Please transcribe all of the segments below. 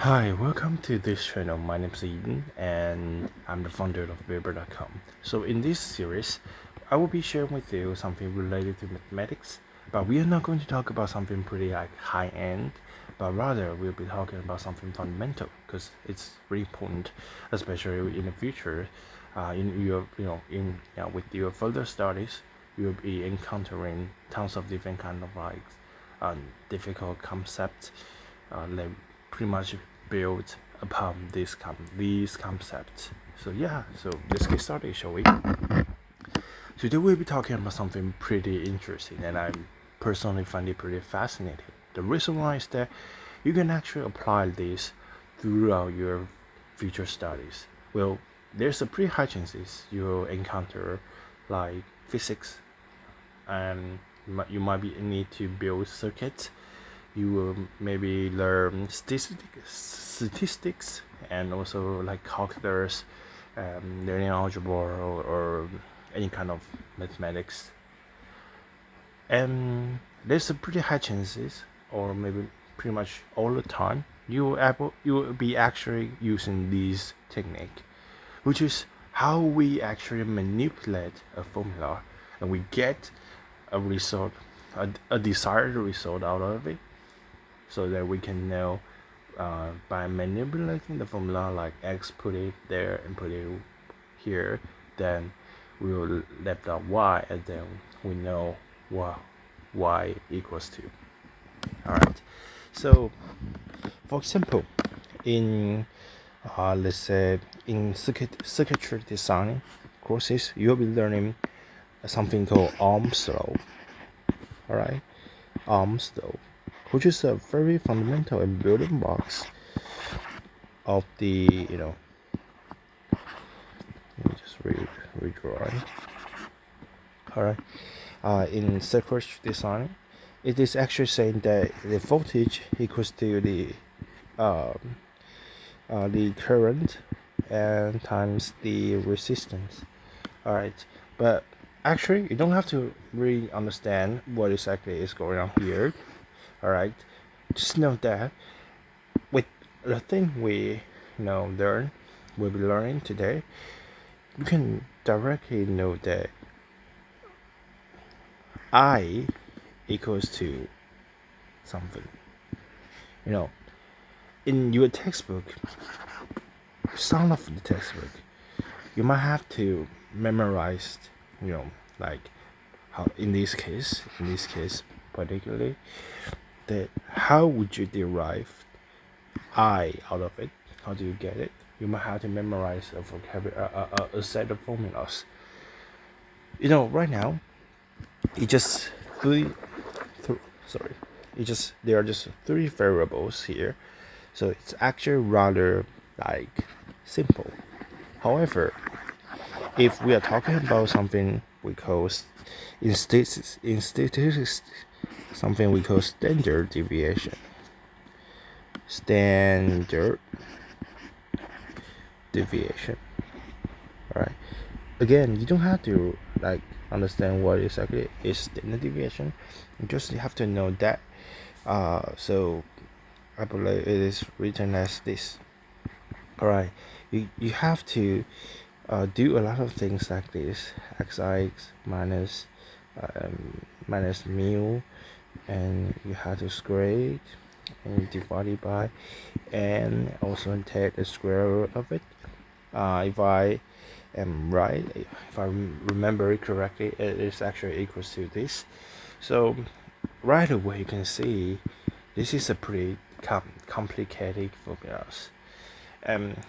Hi, welcome to this channel. My name is Eden and I'm the founder of Weber.com. So in this series, I will be sharing with you something related to mathematics, but we are not going to talk about something pretty like high end, but rather we'll be talking about something fundamental because it's really important, especially in the future. In your with your further studies, you'll be encountering tons of different kind of difficult concepts like pretty much built upon these concepts. So yeah, so let's get started, shall we? Today we'll be talking about something pretty interesting, and I personally find it pretty fascinating. The reason why is that you can actually apply this throughout your future studies. Well, there's a pretty high chances you'll encounter like physics, and you might be need to build circuits. You will maybe learn statistics and also like calculus, learning algebra or any kind of mathematics. And there's a pretty high chances, or maybe pretty much all the time, you will be actually using this technique, which is how we actually manipulate a formula and we get a result, a desired result out of it, so that we can know by manipulating the formula like x, put it there and put it here, then we will left out y, and then we know what y equals to. All right, so for example, in let's say in circuitry design courses, you'll be learning something called Ohm's law. All right, Ohm's law, which is a very fundamental and building blocks of the let me just redraw it. All right, in circuit design, it is actually saying that the voltage equals to the current and times the resistance. All right, but actually you don't have to really understand what exactly is going on here. All right, just know that with the thing we'll be learning today, you can directly know that I equals to something. You know, in your textbook, some of the textbook, you might have to memorize, like how in this case particularly, that how would you derive I out of it? How do you get it? You might have to memorize a vocabulary, a set of formulas. Right now, it just three, th- sorry, it just there are just three variables here, so it's actually rather like simple. However, if we are talking about something we call in statistics something we call standard deviation, standard deviation. All right. Again, you don't have to like understand what exactly is standard deviation. You just have to know that. So I believe it is written as this. All right. You have to do a lot of things like this: xix minus mu, and you have to square it and divide it by, and also take the square root of it. If I am right, if I remember it correctly, it is actually equals to this. So right away you can see this is a pretty complicated formulas. And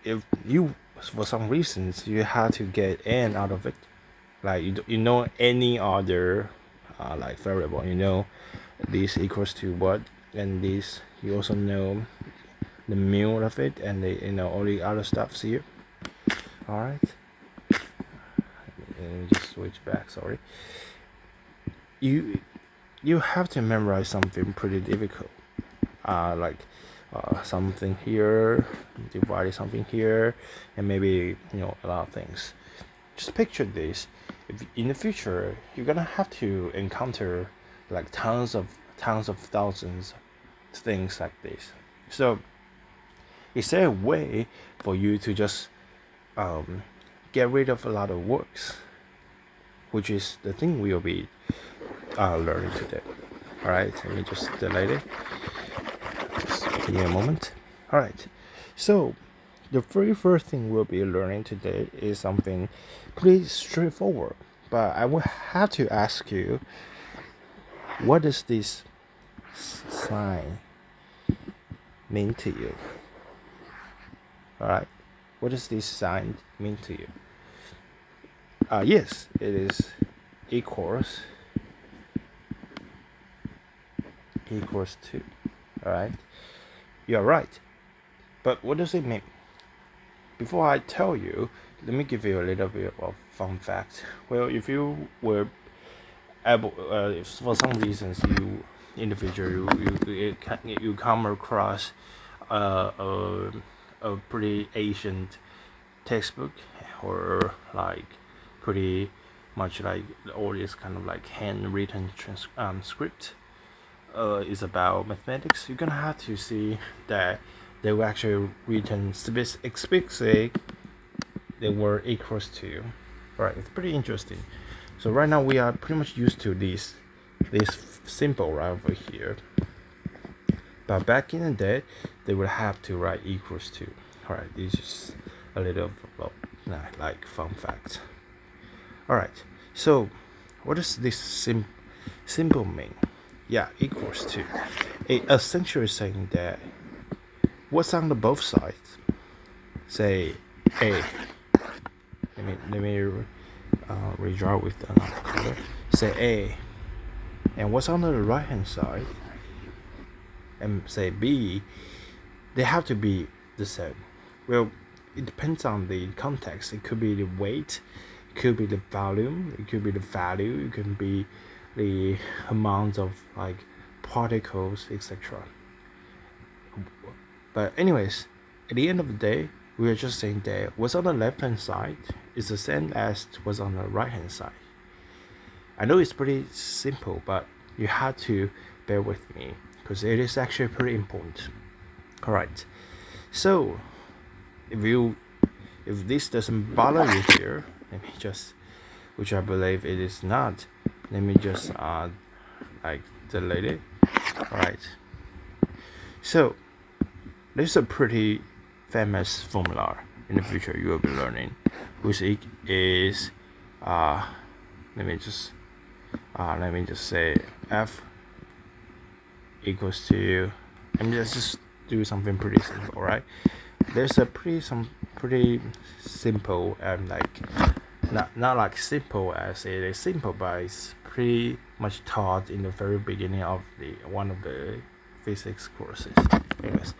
if you, for some reasons, you have to get n out of it, like you know any other like variable, this equals to what, and this you also know the mu of it, and all the other stuffs here. All right, let me just switch back. Sorry, you you have to memorize something pretty difficult, like something here divided something here, and maybe a lot of things. Just picture this: if in the future you're gonna have to encounter like tons of thousands of things like this. So Is there a way for you to just get rid of a lot of works, which is the thing we will be learning today? All right, let me just delete it. Just give me a moment. All right, so the very first thing we'll be learning today is something pretty straightforward, but I will have to ask you, what does this sign mean to you? All right, what does this sign mean to you? Yes, it is equals to. All right, you're right, but what does it mean? Before I tell you, let me give you a little bit of fun fact. Well, if you were able, if for some reasons you in the future you come across a pretty ancient textbook, or like pretty much like all this kind of like handwritten script is about mathematics, you're gonna have to see that they were actually written explicitly. They were equals to. Right, it's pretty interesting. So right now we are pretty much used to this symbol right over here, but back in the day they would have to write equals to. All right, this is a little like fun fact. All right, so what does this symbol mean? Yeah, equals to. It essentially saying that what's on the both sides. Say A. Let me redraw with another color. Say A, and what's on the right hand side, and say B. They have to be the same. Well, it depends on the context. It could be the weight, it could be the volume, it could be the value, it could be the amount of like particles, etc. But anyways, at the end of the day, we are just saying that what's on the left hand side is the same as what's on the right hand side. I know it's pretty simple, but you have to bear with me because it is actually pretty important. Alright, so if this doesn't bother you here, let me just, which I believe it is not, let me just like delete it. Alright, so there's a pretty famous formula in the future you will be learning, which is let me just say F equals to, and let's just do something pretty simple, right? There's a pretty simple and like not like simple as it is simple, but it's pretty much taught in the very beginning of the one of the physics courses. Anyways,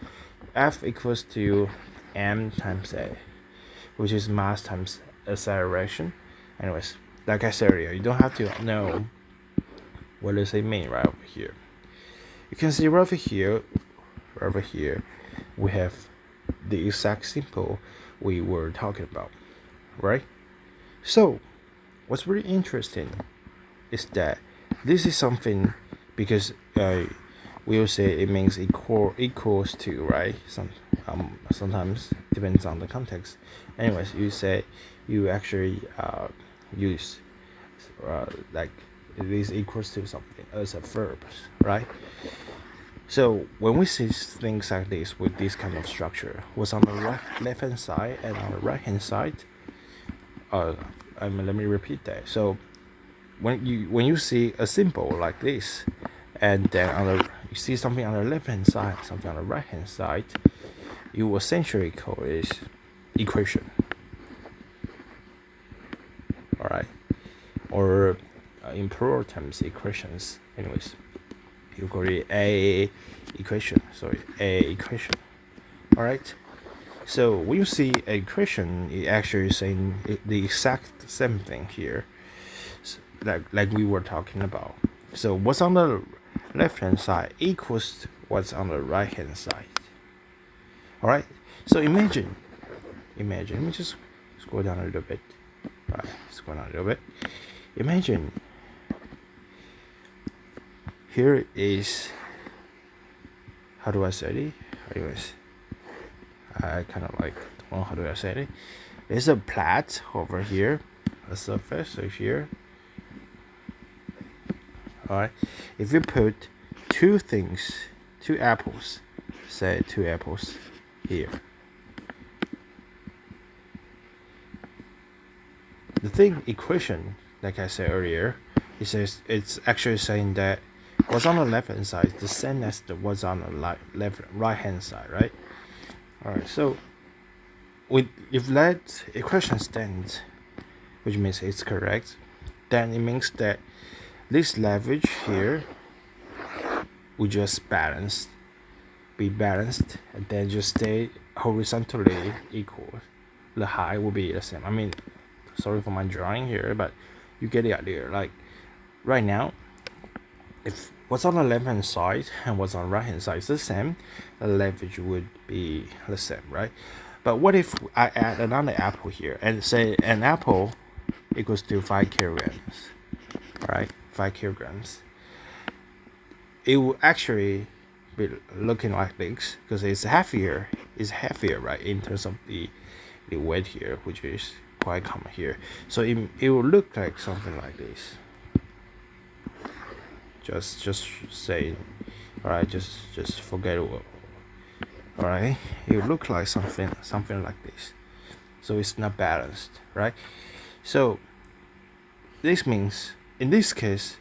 F equals to m times a, which is mass times acceleration. Anyways, like I said earlier, you don't have to know what does it mean right over here. You can see right over here, we have the exact symbol we were talking about, right? So, what's really interesting is that this is something, because we will say it means equals to, right? Sometimes depends on the context. Anyways, you actually use like this equals to something as a verb, right? So when we see things like this with this kind of structure, what's on the left hand side and on the right hand side, let me repeat that. So when you see a symbol like this, and then you see something on the left hand side, something on the right hand side, you essentially call it equation. All right, or in plural terms, equations. Anyways, you call it a equation. All right. So when you see an equation, it actually is saying the exact same thing here, like we were talking about. So what's on the left hand side equals what's on the right hand side. All right. So imagine. Let me just scroll down a little bit. All right, scroll down a little bit. Imagine here is, how do I say it? Anyways, I kind of like, don't know how do I say it. There's a plate over here, a surface over here. Alright, if you put two apples, say two apples here. The thing equation, like I said earlier, it says it's actually saying that what's on the left hand side is the same as the what's on the right hand side, right? Alright, so if that equation stands, which means it's correct, then it means that this leverage here will just be balanced, and then just stay horizontally equal. The height will be the same. I mean, sorry for my drawing here, but you get the idea. Like right now, if what's on the left hand side and what's on the right hand side is the same, the leverage would be the same, right? But what if I add another apple here and say an apple equals to 5 kilograms, right? 5 kilograms. It will actually be looking like this because it's heavier, right, in terms of the weight here, which is quite common here. So it will look like something like this. Just say, all right, just forget it. All right, it will look like something like this. So it's not balanced, right? So this means, in this case,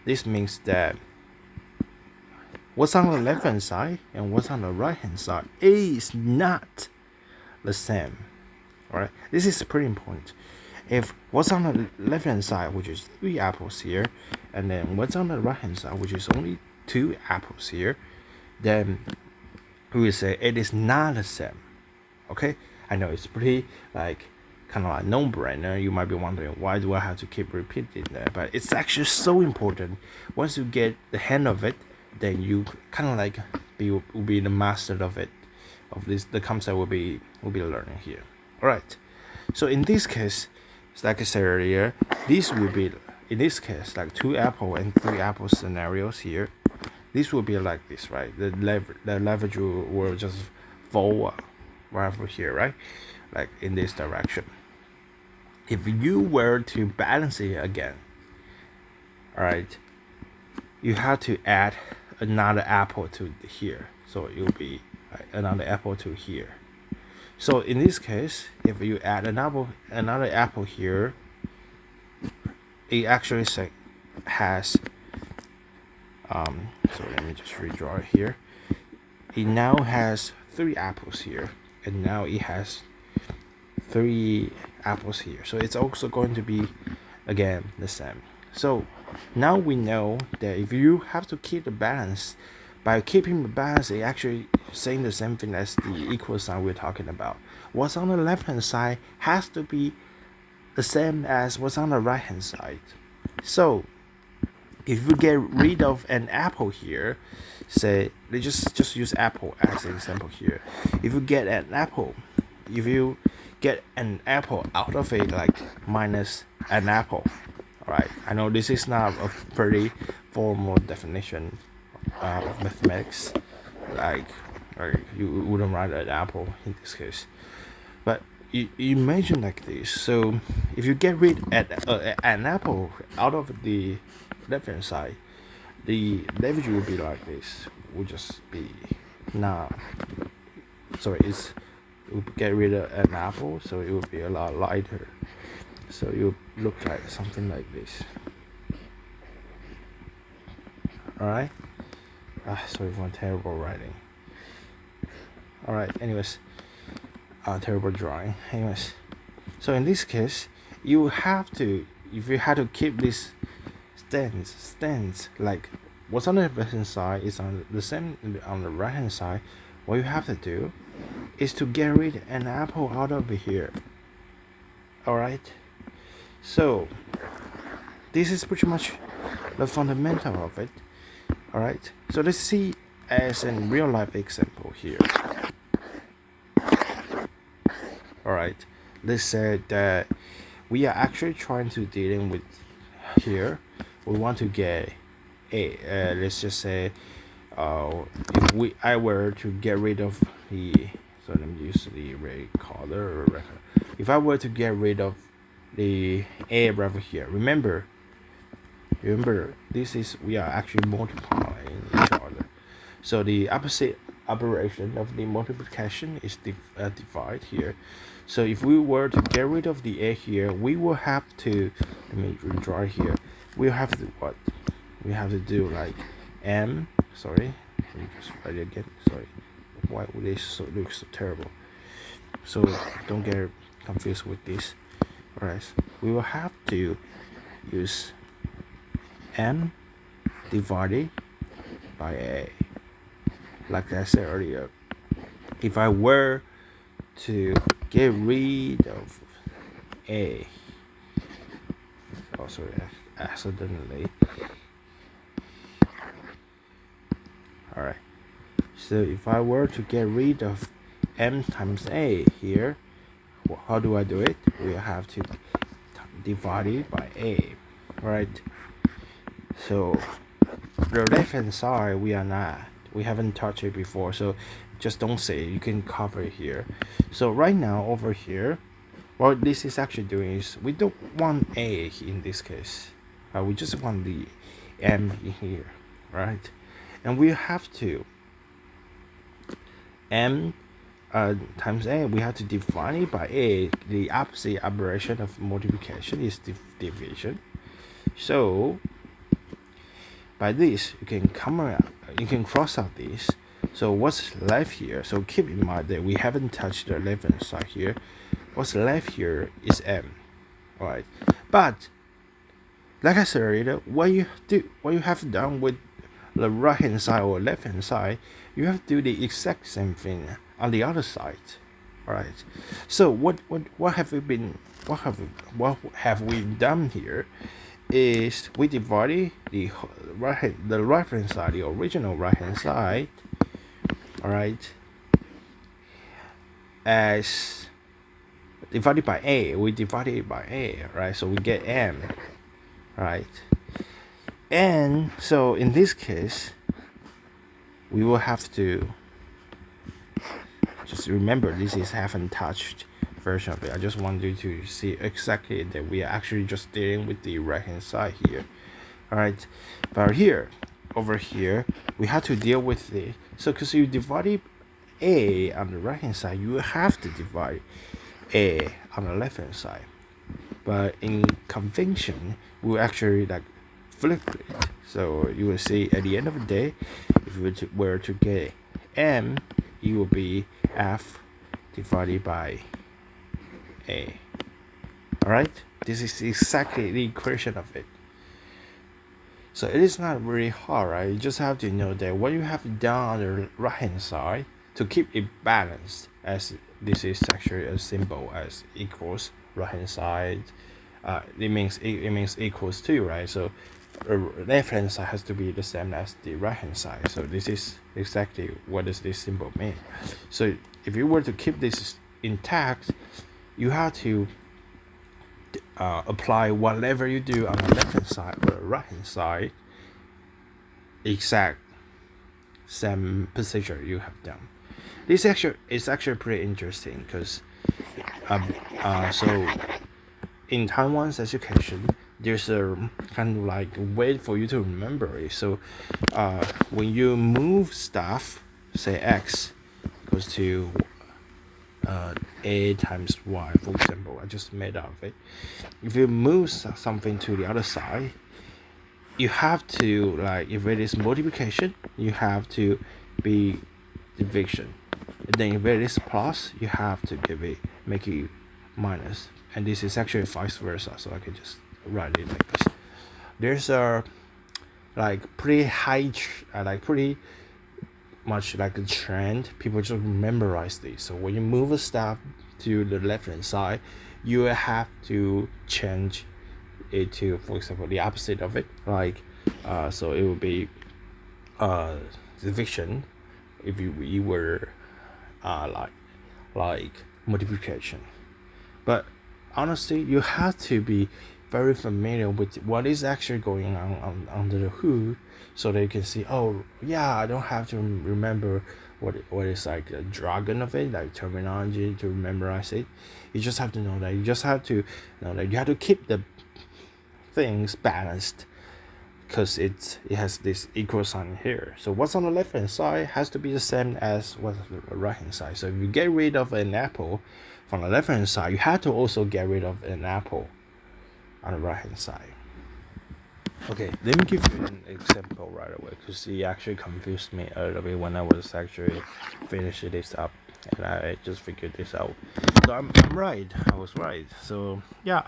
this means that what's on the left hand side and what's on the right hand side is not the same. Alright, this is pretty important. If what's on the left hand side, which is 3 apples here, and then what's on the right hand side, which is only 2 apples here, then we will say it is not the same. Okay, I know it's pretty like kind of like no-brainer. You might be wondering, why do I have to keep repeating that? But it's actually so important. Once you get the hang of it, then you kind of like will be the master of it, of this. The concept will be learning here. All right. So in this case, like I said earlier, this will be, in this case, like 2 apple and 3 apple scenarios here. This will be like this, right? The leverage will just fall right over here, right? Like in this direction. If you were to balance it again, all right, you have to add another apple to here. So it will be like another apple to here. So in this case, if you add another apple here, it actually has so let me just redraw it here. It now has 3 apples here, and now it has 3 apples here. So it's also going to be again the same. So now we know that if you have to keep the balance, by keeping the balance, it actually saying the same thing as the equal sign we're talking about. What's on the left hand side has to be the same as what's on the right hand side. So if you get rid of an apple here, say they just use apple as an example here. If you get an apple out of it, like minus an apple, right? I know this is not a very formal definition of mathematics, like you wouldn't write an apple in this case, but you imagine like this. So if you get rid of an apple out of the left hand side, the leverage will be like this. Will just be now. So it will get rid of an apple, so it will be a lot lighter. So it will look like something like this. Alright. Sorry for terrible writing. Alright, anyways. Terrible drawing. Anyways. So in this case, you have to, if you had to keep this stance, like what's on the left hand side is on the same on the right hand side, what you have to do is to get rid of an apple out of here. Alright. So this is pretty much the fundamental of it. Alright, so let's see as a real life example here. Alright, let's say that we are actually trying to dealing with here. We want to get let's just say if I were to get rid of the, so let me use the recorder or record. If I were to get rid of the a right here, remember this is, we are actually multiplying each other. So the opposite operation of the multiplication is divide here. So if we were to get rid of the a here, we will have to, let me redraw here. We have to what? We have to do like m. Sorry, let me just write it again. Sorry, why would this look so terrible? So don't get confused with this. Alright, we will have to use m divided by a. Like I said earlier, if I were to get rid of a, oh sorry, accidentally. Alright, so if I were to get rid of m times a here, how do I do it? We have to divide it by a, right? So the left hand side we haven't touched it before, so just don't say it. You can cover it here. So right now over here, what this is actually doing is we don't want a in this case. We just want the m in here, right? And we have to m times a, we have to divide it by a. The opposite operation of multiplication is deviation. So by this you can you can cross out this. So what's left here? So keep in mind that we haven't touched the left hand side here. What's left here is m, alright? But like I said earlier, what you have done with the right hand side or left hand side, you have to do the exact same thing on the other side. Alright. So what have we done here is we divided the right hand side, the original right hand side, alright, as divided by a. We divided it by a, right? So we get m, right? And so in this case, we will have to just remember this is haven't touched version of it. I just want you to see exactly that we are actually just dealing with the right hand side here. Alright, but here, over here, we have to deal with the, so because you divided a on the right hand side, you have to divide a on the left hand side. But in convention, we actually like flip it. So you will see at the end of the day, if you were to get m, it will be f divided by a. Alright, this is exactly the equation of it. So it is not really hard, right? You just have to know that what you have done on the right hand side to keep it balanced, as this is actually as simple as equals right hand side. It means equals to, right? So left hand side has to be the same as the right hand side. So this is exactly what does this symbol mean. So if you were to keep this intact, you have to apply whatever you do on the left hand side or the right hand side, exact same procedure you have done. This is actually pretty interesting because so in Taiwan's education, there's a kind of like way for you to remember it. So when you move stuff, say x equals to a times y, for example, I just made out of it. If you move something to the other side, you have to, like, if it is multiplication, you have to be division. And then if it is plus, you have to make it minus. And this is actually vice versa, so I can just write it like this. There's a like pretty high, pretty much like a trend. People just memorize this. So when you move a stuff to the left hand side, you have to change it to, for example, the opposite of it. Like, so it would be division if you were like multiplication. But honestly, you have to be very familiar with what is actually going on under the hood, so that you can see, oh yeah, I don't have to remember what is like the jargon of it, like terminology, to memorize it. You just have to know that. You just have to know that you have to keep the things balanced, because it has this equal sign here. So what's on the left hand side has to be the same as what's on the right hand side. So if you get rid of an apple from the left hand side, you have to also get rid of an apple on the right hand side. Okay, let me give you an example right away, because it actually confused me a little bit when I was actually finishing this up, and I just figured this out. So I'm right, I was right. So yeah,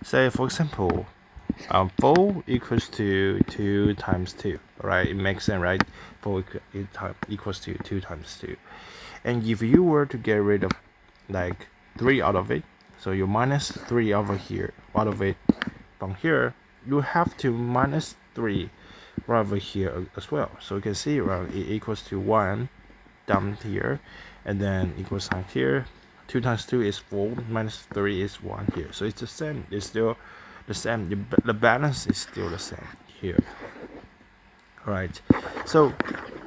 say for example, 4 equals to 2 times 2, right? It makes sense, right? 4 equals to 2 times 2. And if you were to get rid of like 3 out of it, so you minus 3 over here, out of it from here, you have to minus 3 right over here as well. So you can see, right, it equals to 1 down here, and then equal sign here. 2 times 2 is 4, minus 3 is 1 here. So it's the same, it's still the same, the balance is still the same here. Right, so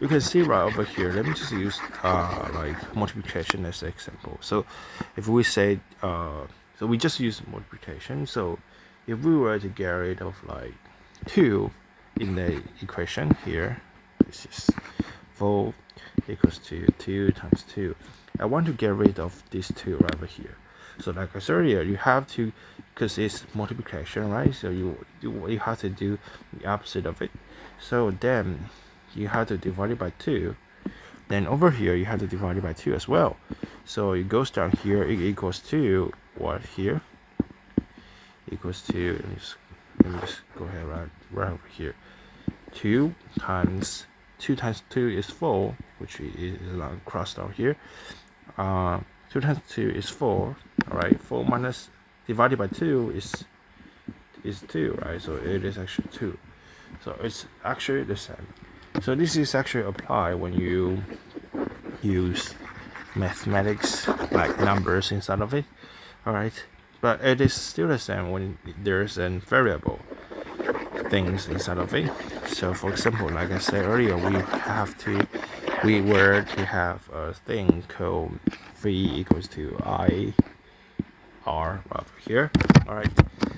you can see right over here, let me just use like multiplication as an example. So if we say so we just use multiplication. So if we were to get rid of like 2 in the equation here, this is 4 equals to 2 times 2. I want to get rid of these 2 right over here. So like I said earlier, you have to, because it's multiplication, right? So you have to do the opposite of it. So then you have to divide it by 2. Then over here you have to divide it by 2 as well. So it goes down here, it equals to what here? Equals to, let me just go ahead right over here. 2 times 2 is 4, which is crossed out here. 2 times 2 is 4. Alright, 4 minus divided by 2 is 2, right? So it is actually 2. So it's actually the same. So this is actually applied when you use mathematics, like numbers inside of it. Alright, but it is still the same when there's a variable things inside of it. So for example, like I said earlier, we were to have a thing called V equals to I R over here. Alright,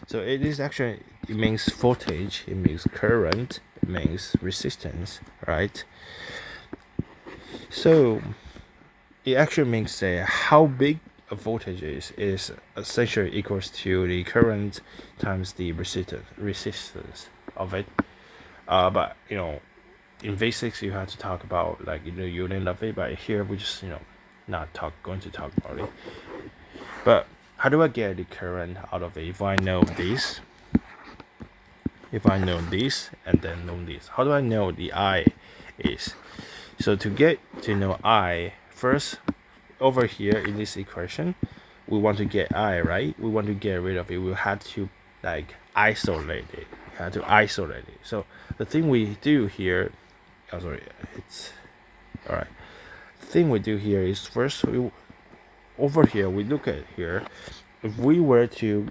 so it is actually, it means voltage, it means current, it means resistance, right? So it actually means how big a voltage is essentially equals to the current times the resistance of it. But you know, in basics you have to talk about like the unit of it, but here we just not going to talk about it. But how do I get the current out of it if I know this? If I know this and then know this, how do I know the I is? So to get to know I, first over here in this equation, we want to get I, right? We want to get rid of it. We have to like isolate it. We have to isolate it. So the thing we do here, it's all right. The thing we do here is first over here we look at here. If we were to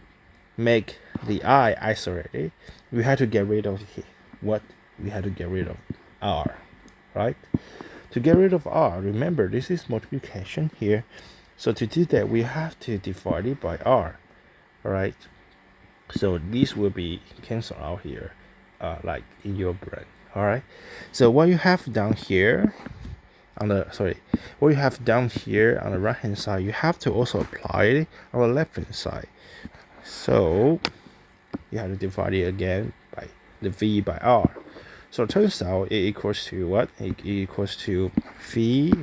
make the I isolated, we had to get rid of what? We had to get rid of R, right? To get rid of R, remember this is multiplication here. So to do that, we have to divide it by R, alright? So this will be cancelled out here, like in your brain, alright? So what you have down here, what you have down here on the right hand side, you have to also apply it on the left hand side. So you have to divide it again by the V by R. So it turns out it equals to what? It equals to V.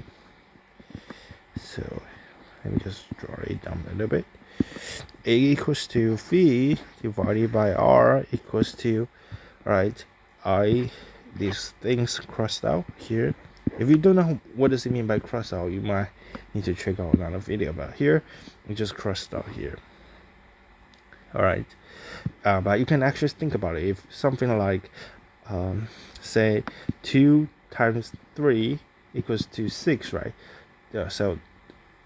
So let me just draw it down a little bit. A equals to V divided by R equals to, right, I, these things crossed out here. If you don't know what does it mean by cross out, you might need to check out another video. But here, we just crossed out here. Alright, but you can actually think about it. If something like, say, 2 times 3 equals to 6, right? So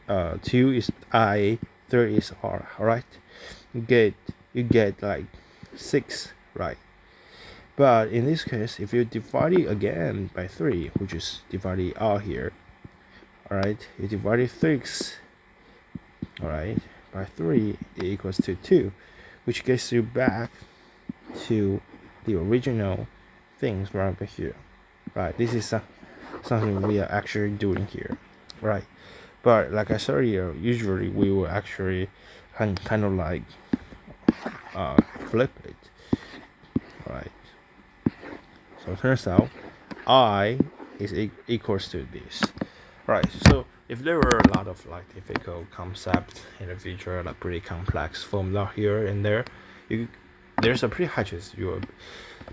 2 is I, 3 is R. Alright, you get like 6, right? But in this case, if you divide it again by 3, which is divided out here, alright, you divide 6, alright, by 3, it equals to 2, which gets you back to the original things right over here, right? This is something we are actually doing here, right? But like I said earlier, usually we will actually kind of like flip it, right? So it turns out I is equals to this, right? So if there were a lot of like difficult concepts in the future, like pretty complex formula here and there, there's a pretty high chance you will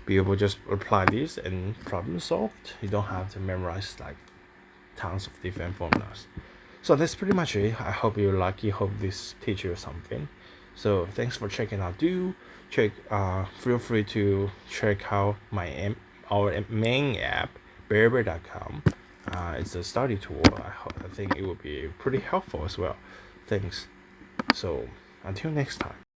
be able to just apply this and problem solved. You don't have to memorize like tons of different formulas. So that's pretty much it. I hope you like it. Hope this teach you something. So thanks for checking out. Feel free to check out our main app, Berber.com. It's a study tool. I think it will be pretty helpful as well. Thanks. So until next time.